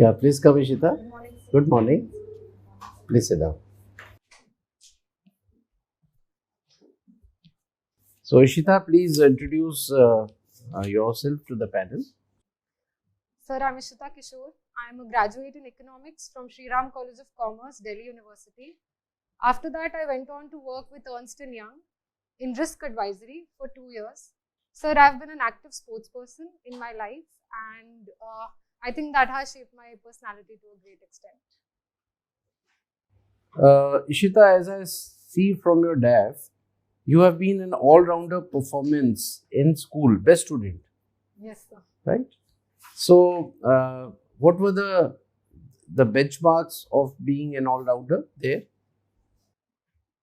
Yeah, please come, Ishita. Good morning, sir. Good morning. Please sit down. So, Ishita, please introduce yourself to the panel. Sir, I'm Ishita Kishore. I'm a graduate in economics from Sri Ram College of Commerce, Delhi University. After that, I went on to work with Ernst& Young in risk advisory for 2 years. Sir, I've been an active sports person in my life, and I think that has shaped my personality to a great extent. Ishita, as I see from your DAF, you have been an all-rounder performance in school, best student, Yes, sir. right? So, what were the benchmarks of being an all-rounder there?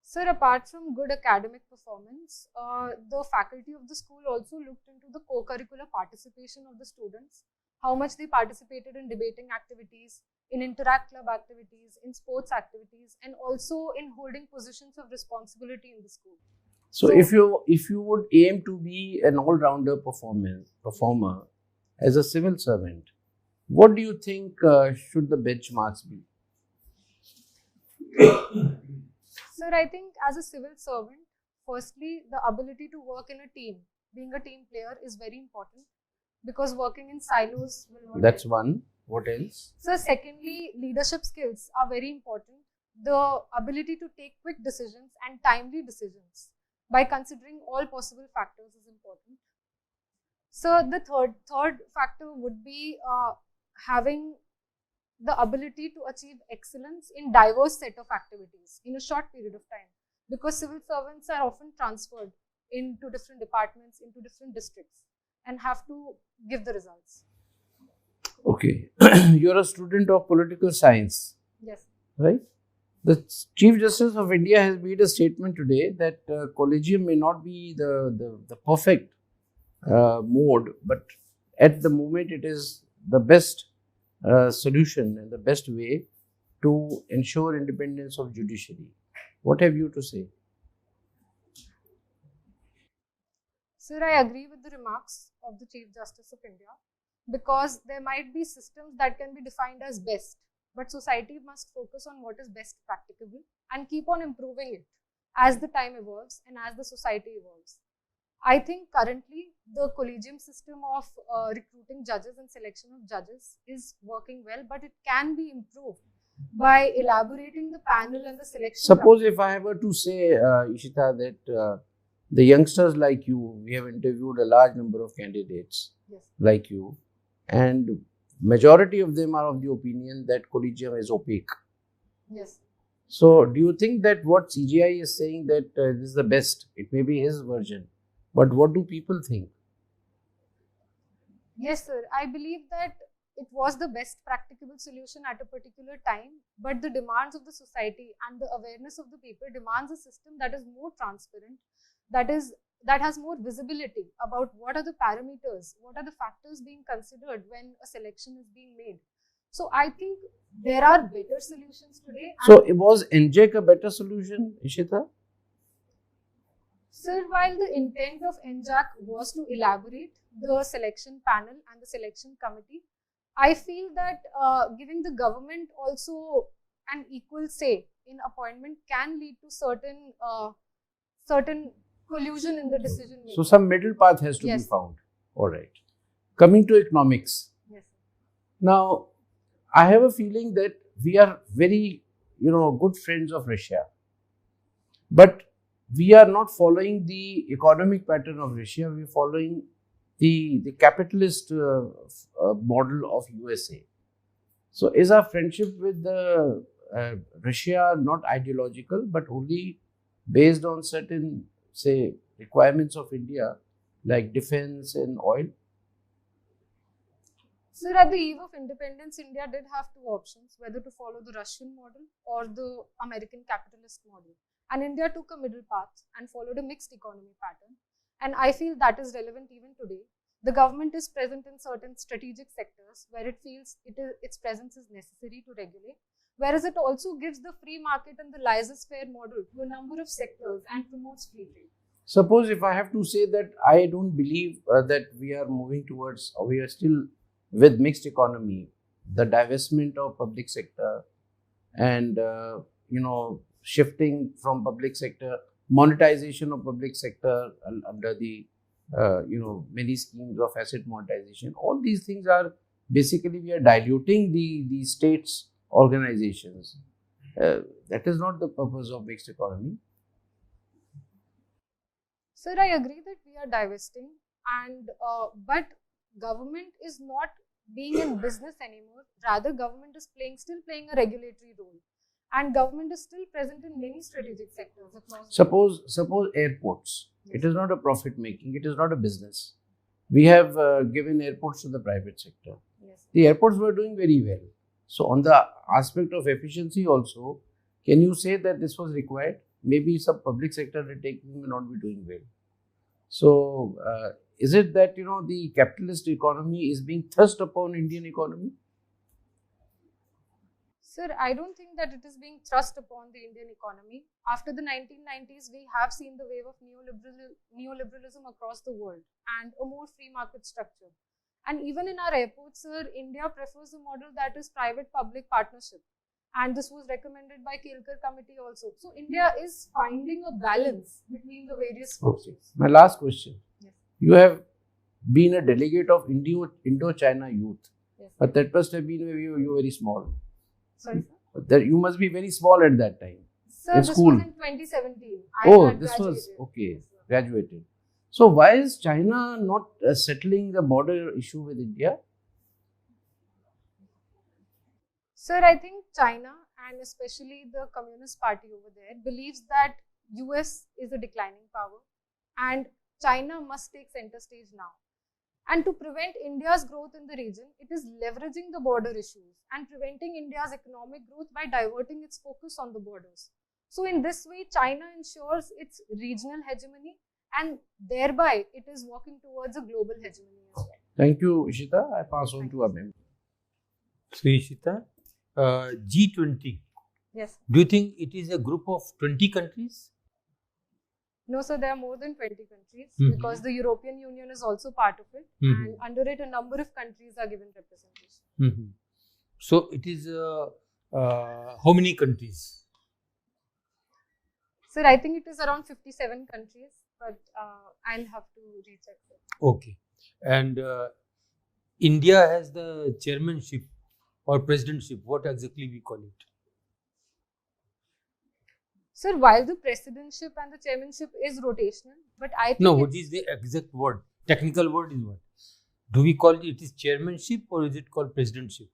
Sir, apart from good academic performance, the faculty of the school also looked into the co-curricular participation of the students, how much they participated in debating activities, in interact club activities, in sports activities, and also in holding positions of responsibility in the school. So, if you would aim to be an all-rounder performer as a civil servant, what do you think should the benchmarks be? Sir, I think as a civil servant, firstly, the ability to work in a team, being a team player is very important because working in silos will not That's help. one. What else? So, secondly, leadership skills are very important. The ability to take quick decisions and timely decisions by considering all possible factors is important. So, the third factor would be having the ability to achieve excellence in diverse set of activities in a short period of time, because civil servants are often transferred into different departments, into different districts, and have to give the results. Okay. You're a student of political science, Yes. right? The Chief Justice of India has made a statement today that collegium may not be the perfect mode, but at the moment it is the best solution and the best way to ensure independence of judiciary. What have you to say? Sir, I agree with the remarks of the Chief Justice of India, because there might be systems that can be defined as best, but society must focus on what is best practicable and keep on improving it as the time evolves and as the society evolves. I think currently the collegium system of recruiting judges and selection of judges is working well, but it can be improved by elaborating the panel and the selection. Suppose if I were to say, Ishita, that the youngsters like you, we have interviewed a large number of candidates Yes. like you, and majority of them are of the opinion that collegium is opaque. Yes. So, do you think that what CGI is saying that this is the best? It may be his version, but what do people think? Yes, sir. I believe that it was the best practicable solution at a particular time, but the demands of the society and the awareness of the people demands a system that is more transparent, that has more visibility about what are the parameters, what are the factors being considered when a selection is being made. So I think there are better solutions today. So, was NJEC a better solution, Ishita? Sir, while the intent of NJAC was to elaborate the selection panel and the selection committee, I feel that giving the government also an equal say in appointment can lead to certain collusion in the decision making. So, some middle path has to Yes. be found. All right. Coming to economics. Yes. Now, I have a feeling that we are very, good friends of Russia. But we are not following the economic pattern of Russia. We are following the capitalist model of USA. So, is our friendship with Russia not ideological, but only based on certain, say, requirements of India, like defense and oil? Sir, at the eve of independence, India did have two options, whether to follow the Russian model or the American capitalist model. And India took a middle path and followed a mixed economy pattern. And I feel that is relevant even today. The government is present in certain strategic sectors where it feels its presence is necessary to regulate, whereas it also gives the free market and the laissez-faire model to a number of sectors and promotes free trade. Suppose if I have to say that I don't believe that we are moving towards, or we are still with mixed economy, the divestment of public sector and shifting from public sector, monetization of public sector under the many schemes of asset monetization. All these things are basically we are diluting the state's organizations. That is not the purpose of mixed economy. Sir, I agree that we are divesting, and but government is not being in business anymore. Rather, government is still playing a regulatory role, and government is still present in many strategic sectors across. Suppose airports. Yes. It is not a profit making. It is not a business. We have given airports to the private sector. Yes. The airports were doing very well. So on the aspect of efficiency also, can you say that this was required? Maybe some public sector undertaking may not be doing well. So is it that the capitalist economy is being thrust upon Indian economy? Sir, I don't think that it is being thrust upon the Indian economy. After the 1990s, we have seen the wave of neoliberalism across the world and a more free market structure. And even in our airports, sir, India prefers a model that is private-public partnership. And this was recommended by Kelkar committee also. So India is finding a balance between the various forces. Okay. My last question. Yes. You have been a delegate of Indo-China youth. Yes. But that must have been you very small. Sorry, sir? You must be very small at that time. Sir, this school. was in 2017. This was, okay, yes, graduated. So why is China not settling the border issue with India? Sir, I think China and especially the Communist Party over there believes that US is a declining power and China must take center stage now. And to prevent India's growth in the region, it is leveraging the border issues and preventing India's economic growth by diverting its focus on the borders. So in this way, China ensures its regional hegemony and thereby it is walking towards a global hegemony as well. Thank you, Ishita. I pass on to Abhim. So, Ishita, G20. Yes. Do you think it is a group of 20 countries? No, sir, there are more than 20 countries because the European Union is also part of it and under it a number of countries are given representation. So, it is how many countries? Sir, I think it is around 57 countries, but I'll have to recheck it. Okay. And India has the chairmanship or presidentship. What exactly we call it? Sir, while the presidentship and the chairmanship is rotational, but I think... No, what is the exact word? Technical word is what? Do we call it is chairmanship or is it called presidentship?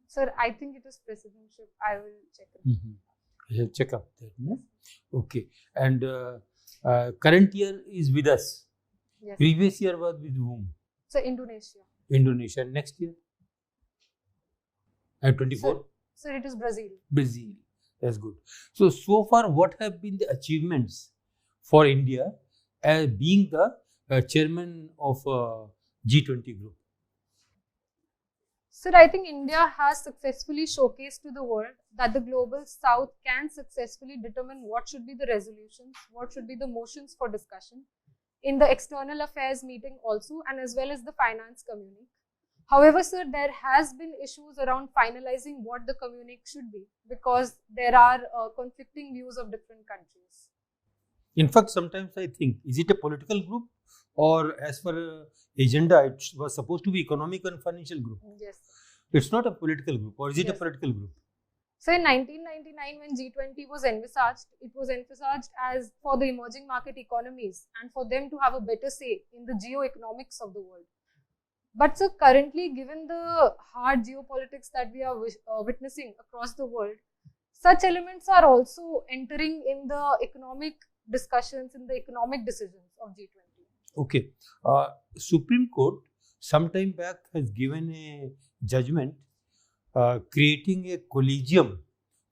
Sir, I think it is presidentship. I will check it. I will check up that. No? Okay. And current year is with us. Yes. Previous year was with whom? Sir, Indonesia. Indonesia. Next year? And 24? Sir, it is Brazil. Brazil. That's good. So far, what have been the achievements for India as being the chairman of G20 group? Sir, I think India has successfully showcased to the world that the global south can successfully determine what should be the resolutions, what should be the motions for discussion in the external affairs meeting also and as well as the finance community. However, sir, there has been issues around finalizing what the communique should be because there are conflicting views of different countries. In fact, sometimes I think, is it a political group or as per agenda, it was supposed to be economic and financial group? Yes. It's not a political group or is it a political group? So in 1999 when G20 was envisaged, it was envisaged as for the emerging market economies and for them to have a better say in the geo-economics of the world. But so currently, given the hard geopolitics that we are witnessing across the world, such elements are also entering in the economic discussions, in the economic decisions of G20. Okay. Supreme Court sometime back has given a judgment creating a collegium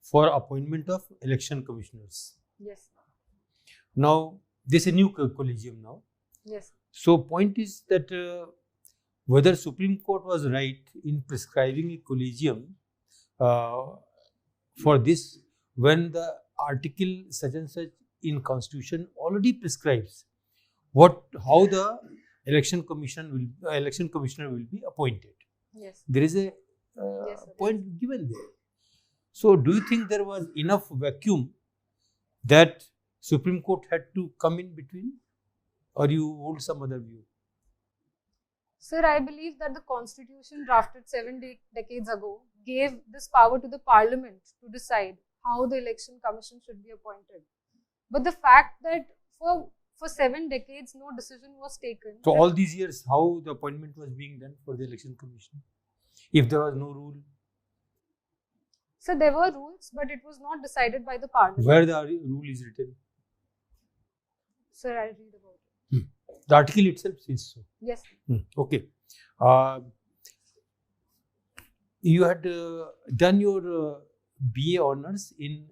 for appointment of election commissioners. Yes. Now, this is a new collegium now. Yes. So, point is that whether Supreme Court was right in prescribing a collegium for this when the article such and such in Constitution already prescribes how the election commissioner will be appointed. Yes. There is a Yes, sir. point given there. So, do you think there was enough vacuum that Supreme Court had to come in between, or you hold some other view? Sir, I believe that the constitution drafted 7 decades ago gave this power to the parliament to decide how the election commission should be appointed. But the fact that for 7 decades no decision was taken. So all these years, how the appointment was being done for the election commission, if there was no rule? So there were rules, but it was not decided by the parliament. Where the rule is written? Sir, I'll read about it. The article itself says so. Yes. Okay. You had done your BA honors in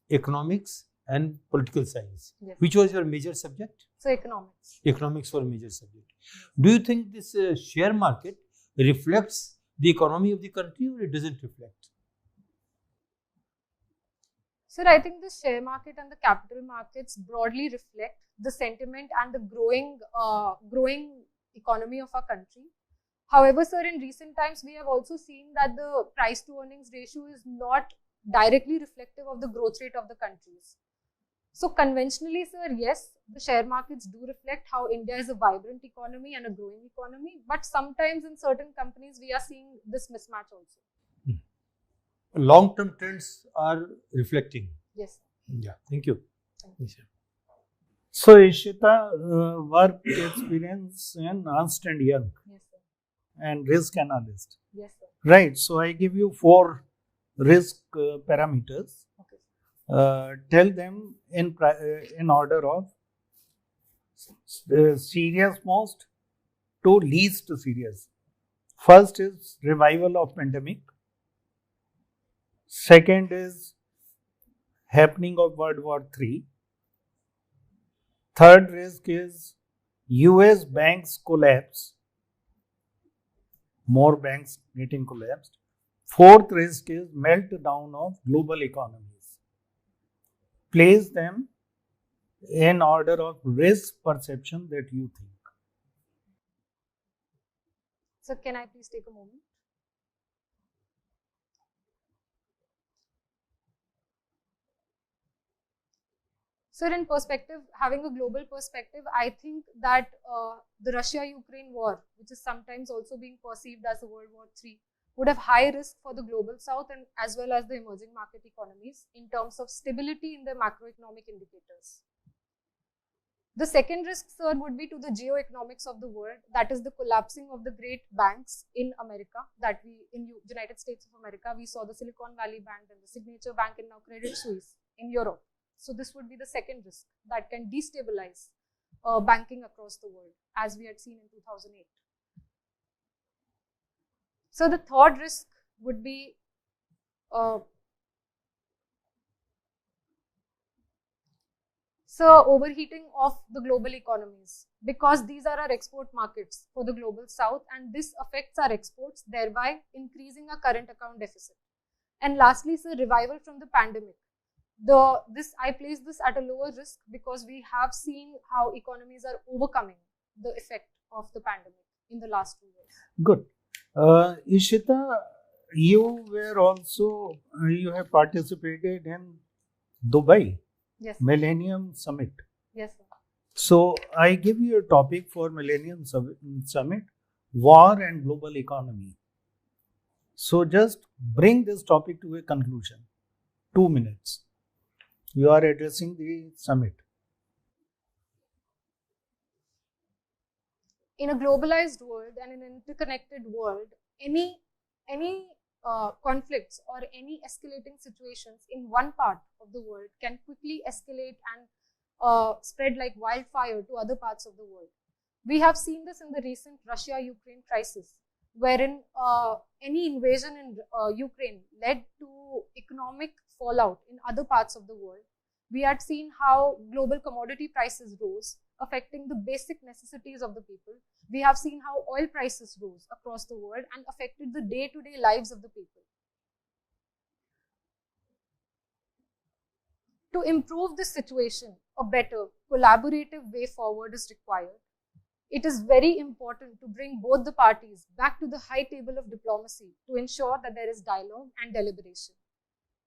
economics and political science. Yes. Which was your major subject? So economics. Economics was major subject. Do you think this share market reflects the economy of the country, or it doesn't reflect? Sir, I think the share market and the capital markets broadly reflect the sentiment and the growing economy of our country. However, sir, in recent times, we have also seen that the price to earnings ratio is not directly reflective of the growth rate of the countries. So conventionally, sir, yes, the share markets do reflect how India is a vibrant economy and a growing economy. But sometimes in certain companies, we are seeing this mismatch also. Long-term trends are reflecting. Yes. Yeah, thank you. Yes, sir. So, Ishita, work experience in Ernst and Young Yes, sir. and risk analyst. Yes, sir. Right. So, I give you 4 risk parameters. Okay. Tell them in order of serious most to least serious. First is revival of pandemic. Second is happening of World War III. Third risk is US banks collapse. More banks getting collapsed. Fourth risk is meltdown of global economies. Place them in order of risk perception that you think. So can I please take a moment? Sir, in perspective, having a global perspective, I think that the Russia-Ukraine war, which is sometimes also being perceived as a World War III, would have high risk for the global south and as well as the emerging market economies in terms of stability in their macroeconomic indicators. The second risk, sir, would be to the geoeconomics of the world, that is the collapsing of the great banks in America, that in United States of America, we saw the Silicon Valley Bank and the Signature Bank and now Credit Suisse in Europe. So this would be the second risk that can destabilize banking across the world, as we had seen in 2008. So the third risk would be overheating of the global economies, because these are our export markets for the global south, and this affects our exports, thereby increasing our current account deficit. And lastly, sir, revival from the pandemic. I place this at a lower risk because we have seen how economies are overcoming the effect of the pandemic in the last 2 years. Good. Ishita, you have participated in Dubai Yes. Millennium Summit. Yes, sir. So I give you a topic for Millennium Summit, war and global economy. So just bring this topic to a conclusion. 2 minutes. You are addressing the summit. In a globalized world and in an interconnected world, any conflicts or any escalating situations in one part of the world can quickly escalate and spread like wildfire to other parts of the world. We have seen this in the recent Russia-Ukraine crisis, wherein any invasion in Ukraine led to economic fallout in other parts of the world. We had seen how global commodity prices rose, affecting the basic necessities of the people. We have seen how oil prices rose across the world and affected the day-to-day lives of the people. To improve this situation, a better collaborative way forward is required. it is very important to bring both the parties back to the high table of diplomacy to ensure that there is dialogue and deliberation.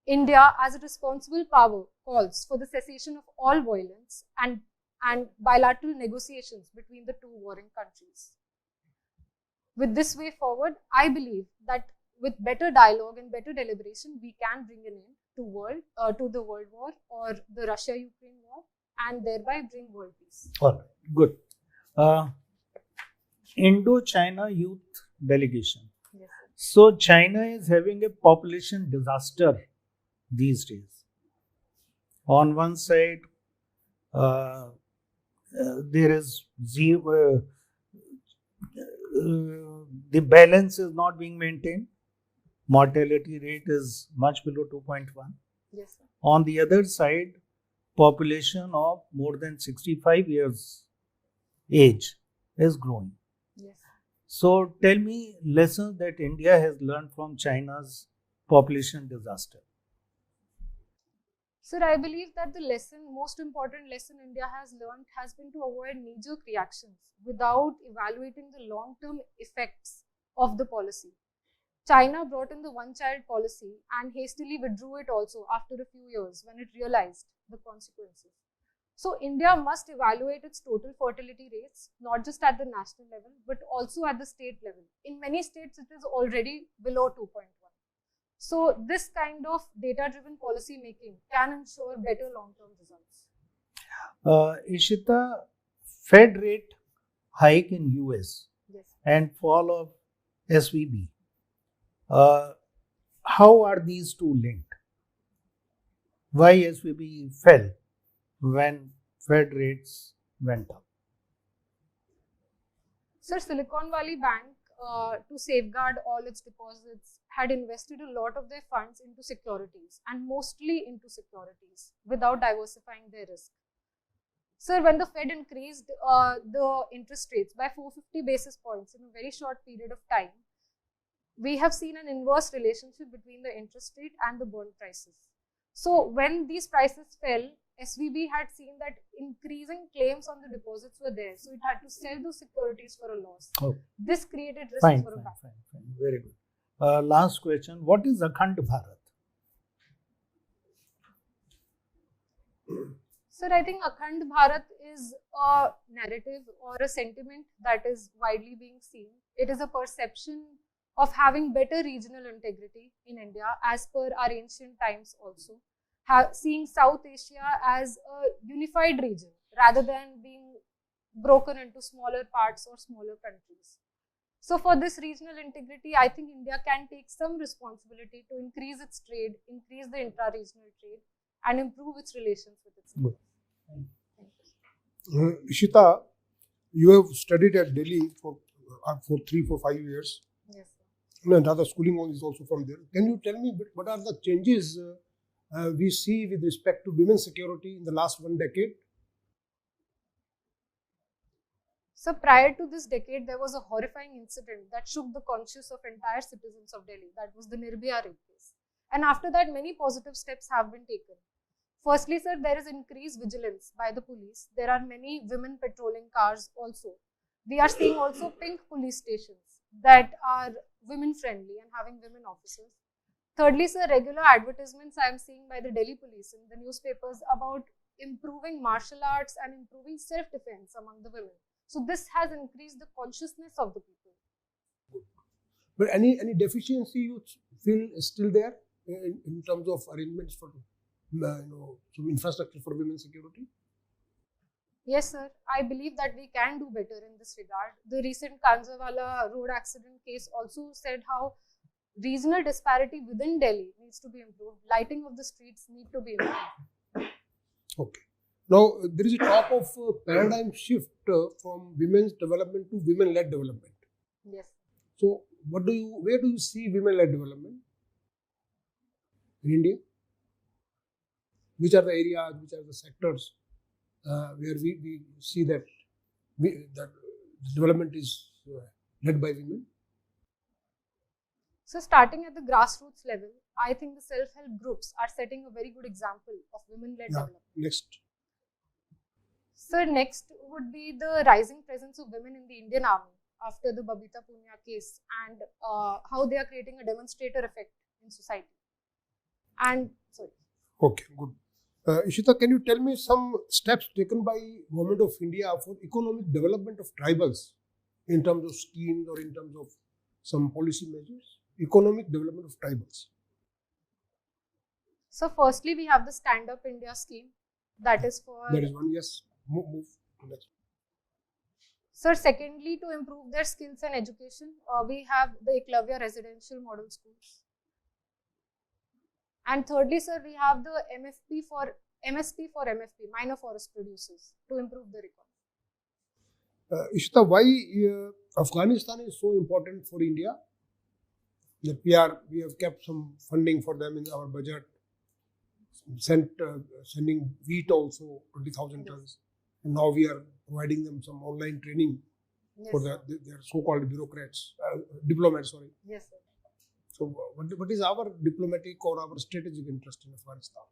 India, as a responsible power, calls for the cessation of all violence and bilateral negotiations between the two warring countries. With this way forward, I believe that with better dialogue and better deliberation, we can bring an end to the World War or the Russia-Ukraine war, and thereby bring world peace. All right, good. Indo-China Youth Delegation. Yes, sir. So China is having a population disaster these days. On one side, there is zero, the balance is not being maintained. Mortality rate is much below 2.1. Yes, sir. On the other side, population of more than 65 years age is growing. Yes. So tell me lessons that India has learned from China's population disaster. Sir, I believe that the most important lesson India has learned has been to avoid knee-jerk reactions without evaluating the long-term effects of the policy. China brought in the one-child policy and hastily withdrew it also after a few years when it realized the consequences. So India must evaluate its total fertility rates, not just at the national level, but also at the state level. In many states, it is already below 2.1. So this kind of data-driven policy making can ensure better long-term results. Ishita, Fed rate hike in US Yes. and fall of SVB. How are these two linked? Why SVB fell when Fed rates went up? Sir, Silicon Valley Bank, to safeguard all its deposits, had invested a lot of their funds into securities and mostly into securities without diversifying their risk. Sir, when the Fed increased the interest rates by 450 basis points in a very short period of time, we have seen an inverse relationship between the interest rate and the bond prices. So when these prices fell, SVB had seen that increasing claims on the deposits were there. So it had to sell those securities for a loss. Oh. This created risks Fine. for a bank. Very good. Last question. What is Akhand Bharat? Sir, I think Akhand Bharat is a narrative or a sentiment that is widely being seen. It is a perception of having better regional integrity in India as per our ancient times also. Seeing South Asia as a unified region rather than being broken into smaller parts or smaller countries. So for this regional integrity, I think India can take some responsibility to increase its trade, increase the intra-regional trade and improve its relations with its neighbors. Ishita, you have studied at Delhi for 3, 4, 5 years. Yes, sir. And other schooling is also from there. Can you tell me what are the changes we see with respect to women's security in the last 1 decade? So prior to this decade, there was a horrifying incident that shook the conscience of entire citizens of Delhi. That was the Nirbhaya rape case. And after that, many positive steps have been taken. Firstly, sir, there is increased vigilance by the police. There are many women patrolling cars also. We are seeing also pink police stations that are women friendly and having women officers. Thirdly, sir, regular advertisements I am seeing by the Delhi police in the newspapers about improving martial arts and improving self-defense among the women. So this has increased the consciousness of the people. But any deficiency you feel is still there in terms of arrangements for some infrastructure for women's security? Yes, sir. I believe that we can do better in this regard. The recent Kanjawala road accident case also said how regional disparity within Delhi needs to be improved. Lighting of the streets need to be improved. Okay. Now, there is a talk of paradigm shift from women's development to women-led development. Yes. So, where do you see women-led development in India? Which are the areas, which are the sectors where we see that development is led by women? So starting at the grassroots level, I think the self-help groups are setting a very good example of women-led development. Next. So next, would be the rising presence of women in the Indian Army after the Babita Punia case, and how they are creating a demonstrator effect in society. And sorry. Okay, good. Ishita, can you tell me some steps taken by Government of India for economic development of tribals in terms of schemes or in terms of some policy measures? Economic development of tribals. So firstly, we have the Stand Up India scheme, that is for. There is one, yes. Move to next. Sir, secondly, to improve their skills and education, we have the Eklavya residential model schools. And thirdly, sir, we have the MSP for MFP, minor forest producers, to improve their economy. Ishita, why Afghanistan is so important for India? That we have kept some funding for them in our budget, sending wheat also 20,000 tons. And now we are providing them some online training for their so-called diplomats. Sorry. Yes, sir. So, what is our diplomatic or our strategic interest in Afghanistan?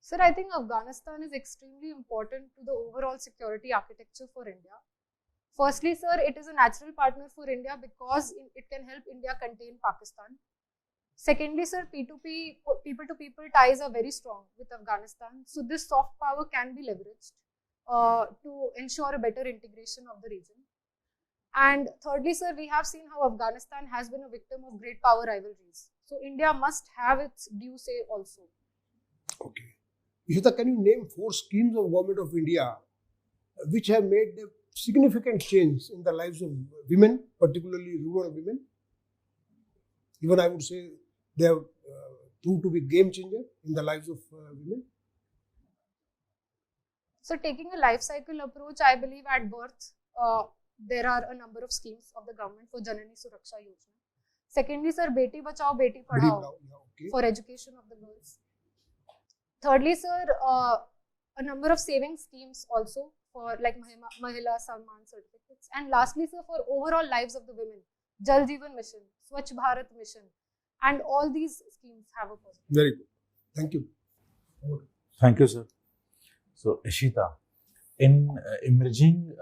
Sir, I think Afghanistan is extremely important to the overall security architecture for India. Firstly, sir, it is a natural partner for India because it can help India contain Pakistan. Secondly, sir, P2P, people-to-people ties are very strong with Afghanistan. So this soft power can be leveraged to ensure a better integration of the region. And thirdly, sir, we have seen how Afghanistan has been a victim of great power rivalries. So India must have its due say also. Okay. Ishita, can you name 4 schemes of Government of India which have made a significant change in the lives of women, particularly rural women? Even I would say they have proved to be game changer in the lives of women. So taking a life cycle approach, I believe at birth, there are a number of schemes of the government for Janani Suraksha Yojana. Secondly, sir, Beti Bachao, Beti Padhao for education of the girls. Thirdly, sir, a number of saving schemes also for like Mahila Samman certificates. And lastly, sir, for overall lives of the women, Jal Jeevan Mission, Swachh Bharat Mission, and all these schemes have a positive. Very good. Thank you. Thank you, sir. So, Ishita, in emerging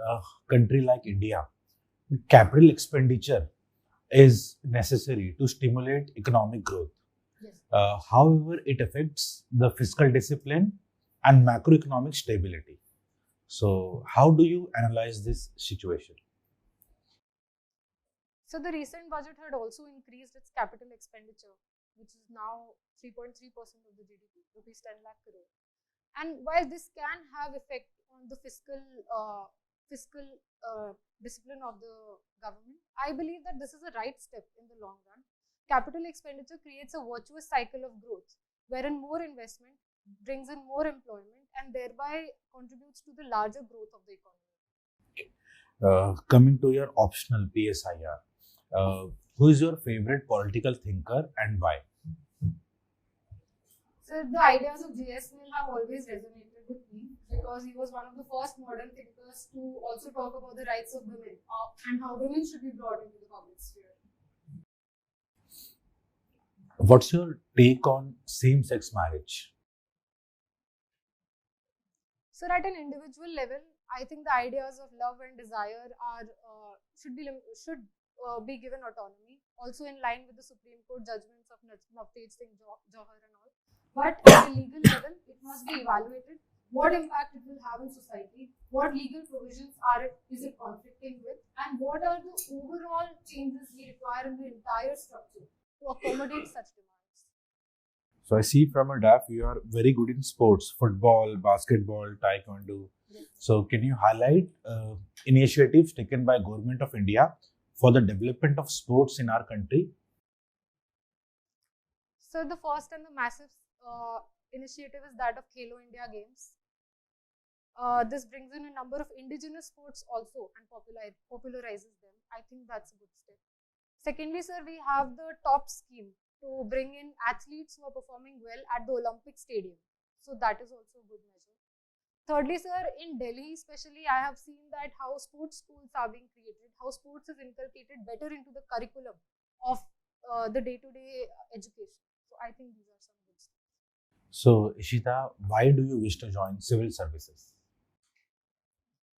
country like India, capital expenditure is necessary to stimulate economic growth. Yes. However, it affects the fiscal discipline and macroeconomic stability. So, how do you analyze this situation? So the recent budget had also increased its capital expenditure, which is now 3.3% of the GDP, rupees 10 lakh crore. And while this can have effect on the fiscal discipline of the government, I believe that this is a right step in the long run. Capital expenditure creates a virtuous cycle of growth, wherein more investment brings in more employment and thereby contributes to the larger growth of the economy. Coming to your optional PSIR, who is your favorite political thinker and why? So the ideas of J.S. Mill have always resonated with me because he was one of the first modern thinkers to also talk about the rights of women and how women should be brought into the public sphere. What's your take on same-sex marriage? So at an individual level, I think the ideas of love and desire are should be given autonomy, also in line with the Supreme Court judgments of Navtej Singh Johar and all. But at a legal level, it must be evaluated what impact it will have in society, what legal provisions is it conflicting with, and what are the overall changes we require in the entire structure to accommodate such demands. So I see from a DAF you are very good in sports, football, basketball, taekwondo. Yes. So can you highlight initiatives taken by Government of India for the development of sports in our country? So the first and the massive initiative is that of Khelo India Games. This brings in a number of indigenous sports also and popularizes them. I think that's a good step. Secondly, sir, we have the top scheme to bring in athletes who are performing well at the Olympic Stadium. So that is also a good measure. Thirdly, sir, in Delhi especially, I have seen that how sports schools are being created, how sports is inculcated better into the curriculum of the day-to-day education. So I think these are some good steps. So Ishita, why do you wish to join civil services?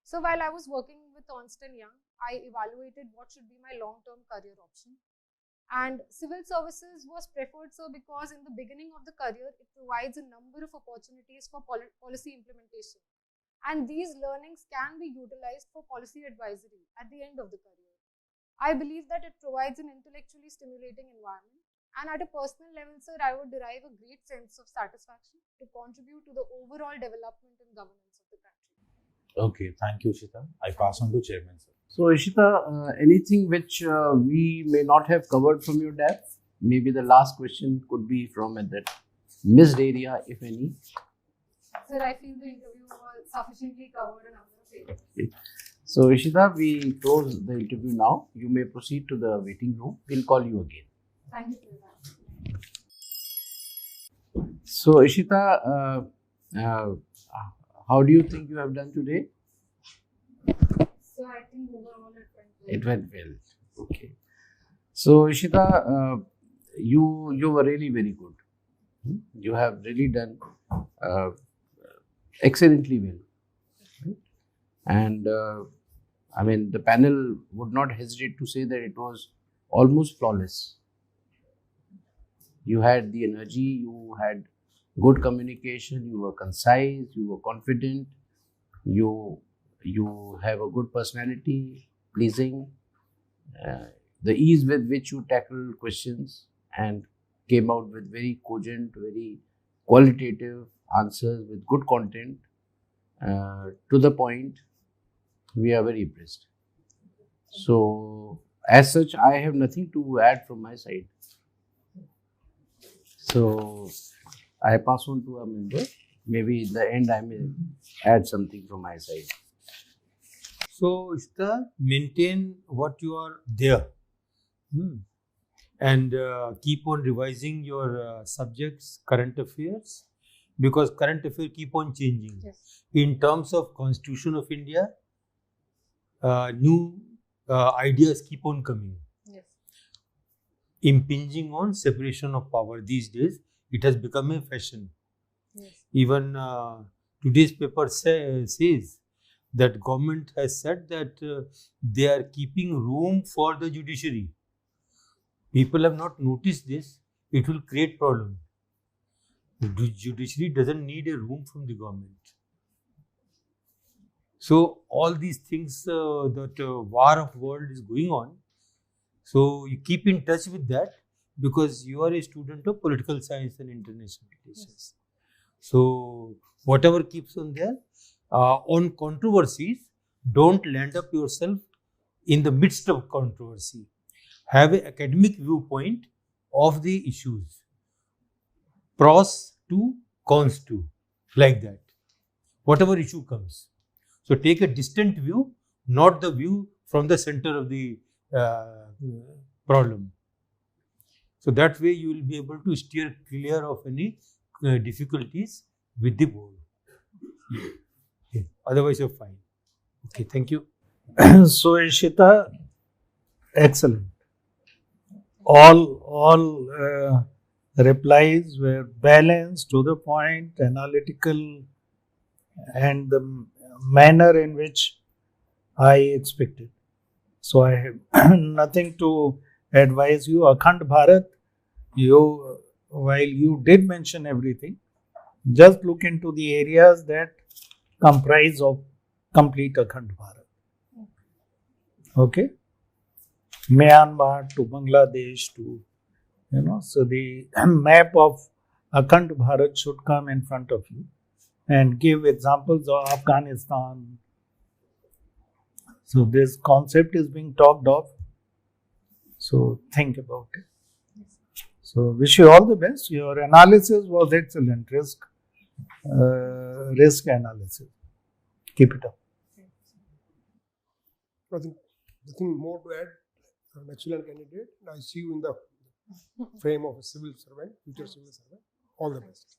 So while I was working with Ernst & Young, I evaluated what should be my long-term career option. And civil services was preferred, sir, because in the beginning of the career, it provides a number of opportunities for policy implementation. And these learnings can be utilized for policy advisory at the end of the career. I believe that it provides an intellectually stimulating environment. And at a personal level, sir, I would derive a great sense of satisfaction to contribute to the overall development and governance of the country. Okay, thank you, Ishita. I pass on to Chairman, sir. So, Ishita, anything which we may not have covered from your depth? Maybe the last question could be from that missed area, if any. Sir, I feel the interview was sufficiently covered a number of areas. Okay. So, Ishita, we close the interview now. You may proceed to the waiting room. We'll call you again. Thank you for that. So, Ishita, how do you think you have done today? So I think overall It went well. Okay. So, Ishita, you were really very good. You have really done excellently well. And I mean, the panel would not hesitate to say that it was almost flawless. You had the energy, you had good communication, you were concise, you were confident, you have a good personality, pleasing, the ease with which you tackled questions and came out with very cogent, very qualitative answers with good content, to the point. We are very impressed. So, as such, I have nothing to add from my side. So, I pass on to a member. Maybe in the end, I may add something from my side. So, Ishita, maintain what you are there. And keep on revising your subjects, current affairs, because current affairs keep on changing. Yes. In terms of Constitution of India, new ideas keep on coming. Yes. Impinging on separation of power these days, it has become a fashion. Yes. Even today's paper says that government has said that they are keeping room for the judiciary. People have not noticed this. It will create problem. The judiciary doesn't need a room from the government. So all these things that war of world is going on. So you keep in touch with that because you are a student of political science and international relations. Yes. So whatever keeps on there, on controversies, don't land up yourself in the midst of controversy. Have an academic viewpoint of the issues. Pros to, cons to, like that. Whatever issue comes. So take a distant view, not the view from the center of the problem. So that way you will be able to steer clear of any difficulties with the board. Okay. Otherwise you're fine. Okay, thank you. So, Ishita, excellent. All replies were balanced, to the point, analytical, and the manner in which I expected. So I have nothing to advise you. Akhand Bharat, while you did mention everything, just look into the areas that comprise of complete Akhand Bharat. Okay? Myanmar to Bangladesh to, so the map of Akhand Bharat should come in front of you and give examples of Afghanistan. So this concept is being talked of. So think about it. So wish you all the best. Your analysis was excellent. Risk analysis. Keep it up. Nothing more to add. An excellent candidate. I see you in the frame of a civil servant, future civil servant. All the best.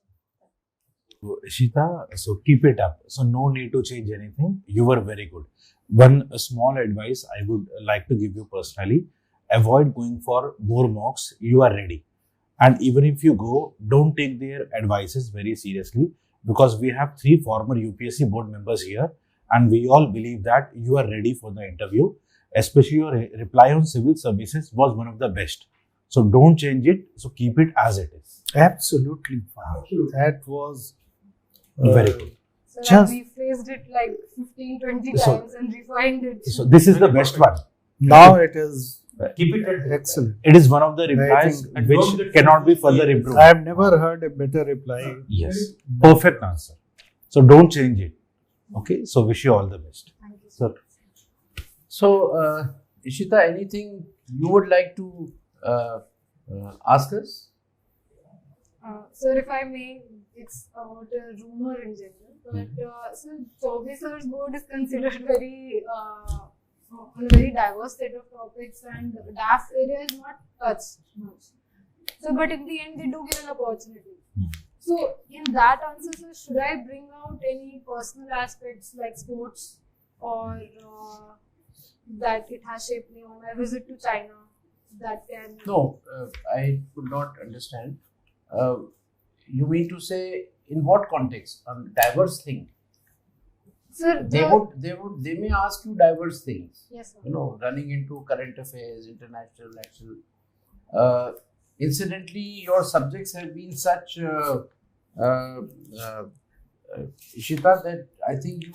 Ishita, so keep it up. So no need to change anything. You were very good. One small advice I would like to give you personally: avoid going for more mocks. You are ready, and even if you go, don't take their advices very seriously, because we have 3 former UPSC board members here. and we all believe that you are ready for the interview. Especially your reply on civil services was one of the best. So don't change it. So keep it as it is. Absolutely fine. That was Very good. So Just- we phrased it like 15, 20 So- times and refined it. So this is the best one. now it is Keep it excellent. It is one of the replies think- which cannot be further improved. I have never heard a better reply. Yes, perfect answer. So don't change it. Okay. So wish you all the best. Thank you. So So, Ishita, anything you would like to ask us? So if I may, it's about a rumor in general. But so Chaubey sir's board is considered very on a very diverse set of topics, and the DAF area is not touched much. So, but in the end, they do give an opportunity. So, in that answer, sir, should I bring out any personal aspects like sports or that it has shaped me on my visit to China? That can No, I could not understand. You mean to say in what context? Diverse thing. Sir, They may ask you diverse things. yes, sir. You know, running into current affairs, international, national. Incidentally, your subjects have been such, Ishita, that I think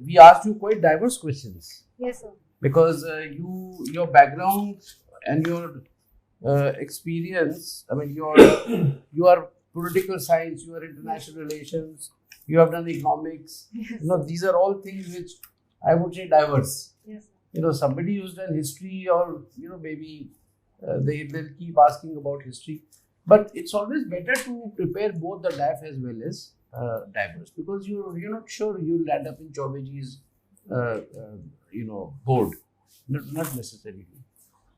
we asked you quite diverse questions Yes, sir. because your background and your experience. I mean, you are political science, you are international relations, you have done economics. Yes, You know, these are all things which I would say diverse. yes, sir. You know, somebody who's done history or, maybe they'll keep asking about history. But it's always better to prepare both the DAF as well as diverse, because you're not sure you'll land up in Chaubeji's, board. Not necessarily.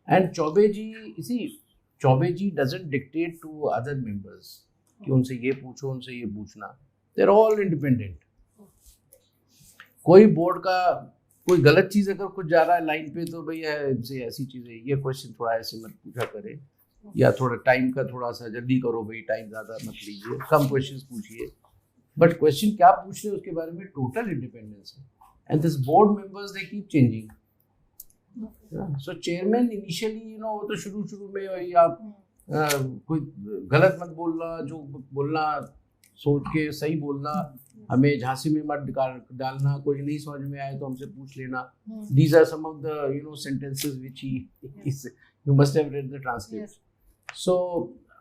And Chaubeji, you see, Chaubeji doesn't dictate to other members. कि उनसे ये पूछो, उनसे ये पूछना. They're all independent. कोई board का कोई गलत चीज अगर कुछ जा रहा है लाइन पे, तो भैया इनसे ऐसी चीजें, ये क्वेश्चन थोड़ा ऐसे मत पूछा करें, या थोड़ा टाइम का थोड़ा सा जल्दी करो भाई, टाइम ज्यादा मत लीजिए, कम क्वेश्चंस पूछिए. बट क्वेश्चन क्या पूछ रहे हैं उसके बारे में टोटल इंडिपेंडेंस है. And this board members they keep changing. So chairman initially वो तो शुरू में वही आप कोई गलत मत बोलना, जो बोलना सोच के सही बोलना, हमें झांसी में मत डालना, कोई नहीं समझ में आए तो हमसे पूछ लेना. These are some of the sentences which he you must have read the transcript. Yes. So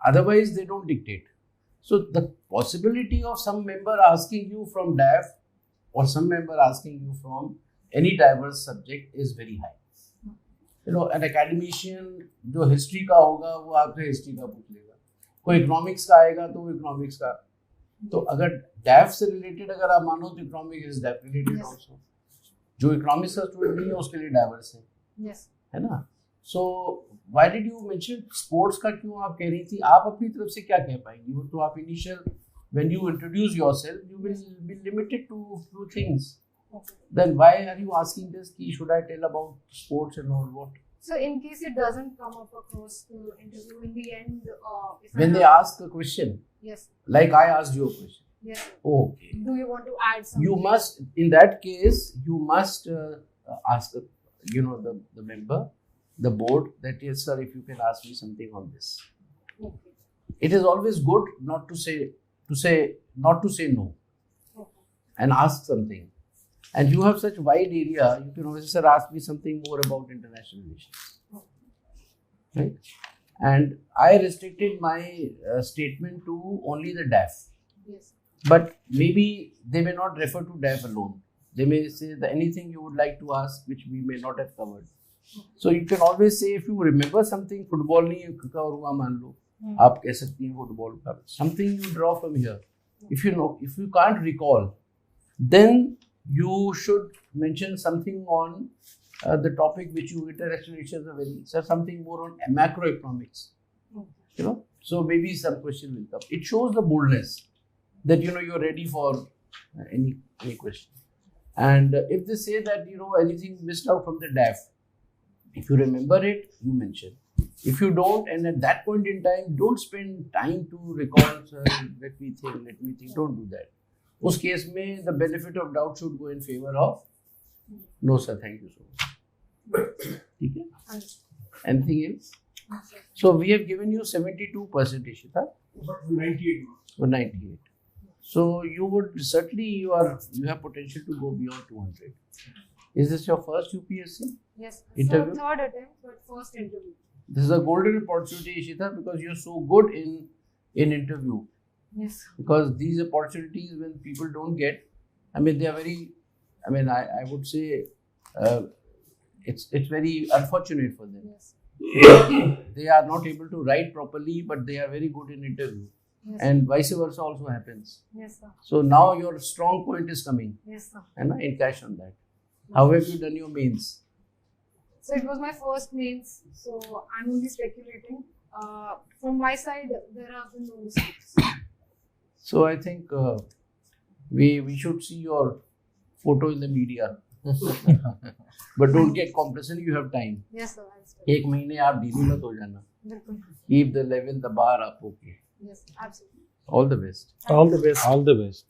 otherwise they don't dictate. So the possibility of some member asking you from DAF or some member asking you from any diverse subject is very high. An academician जो history का होगा वो आपसे history का पूछ लेगा, कोई economics का आएगा तो वो इकोनॉमिक्स का. तो अगर डैफ से रिलेटेड अगर आप मानो तो इकोनॉमिक इज डैफ रिलेटेड आल्सो. जो इकोनॉमिक्स का स्टूडेंट नहीं है उसके लिए डाइवर्स है. Yes. है ना. So why did you mention sports का, क्यों आप कह रही थी? आप अपनी तरफ से क्या कह पाएंगी? वो तो आप initial when you introduce yourself you will be limited to few things. Okay. Then why are you asking this? Should I tell about sports and all what? So in case it doesn't come up across the interview in the end, if When I they have- ask a question, yes, like I asked you a question. yes, sir. Okay. Do you want to add something? You must, in that case, you must ask the member, the board, that yes, sir, if you can ask me something on this. Okay. It is always good not to say no Okay. and ask something. And you have such wide area, you can always, sir, ask me something more about international relations. Right? And I restricted my statement to only the DAF. Yes. But maybe they may not refer to DAF alone. They may say that anything you would like to ask which we may not have covered. So you can always say, if you remember something, football नहीं cover हुआ मान लो, आप कह सकती हैं football का. Something you draw from here. If you can't recall, then you should mention something on the topic which you international relations are very, sir, something more on macroeconomics. So maybe some question will come. It shows the boldness that you're ready for any question. And if they say that anything missed out from the DAF, if you remember it, you mention. If you don't, and at that point in time, don't spend time to recall, sir, let me think, don't do that. उस case में the benefit of doubt should go in favor of no sir, thank you so much. ठीक है? Anything else? So we have given you 72%, Ishita. But 98 marks. Or 98. So you would certainly you have potential to go beyond 200. Is this your first UPSC Yes. interview? So third attempt, but first interview. This is a golden opportunity, Ishita, because you're so good in interview. Yes. Because these opportunities when people don't get, I mean they are very, I mean I would say it's very unfortunate for them. Yes. They are not able to write properly, but they are very good in interview. Yes. And vice versa also happens. Yes, sir. So now your strong point is coming, Yes, sir. and in cash on that. How have you done your mains? So it was my first mains, so I'm only speculating. From my side, there have been no mistakes. So I think we should see your photo in the media. But don't get complacent, you have time. Yes, sir. I'll study. एक महीने आप ढीली मत हो जाना. बिल्कुल. Keep the level, the bar up, okay. Yes, absolutely. All the best. All the best. All the best.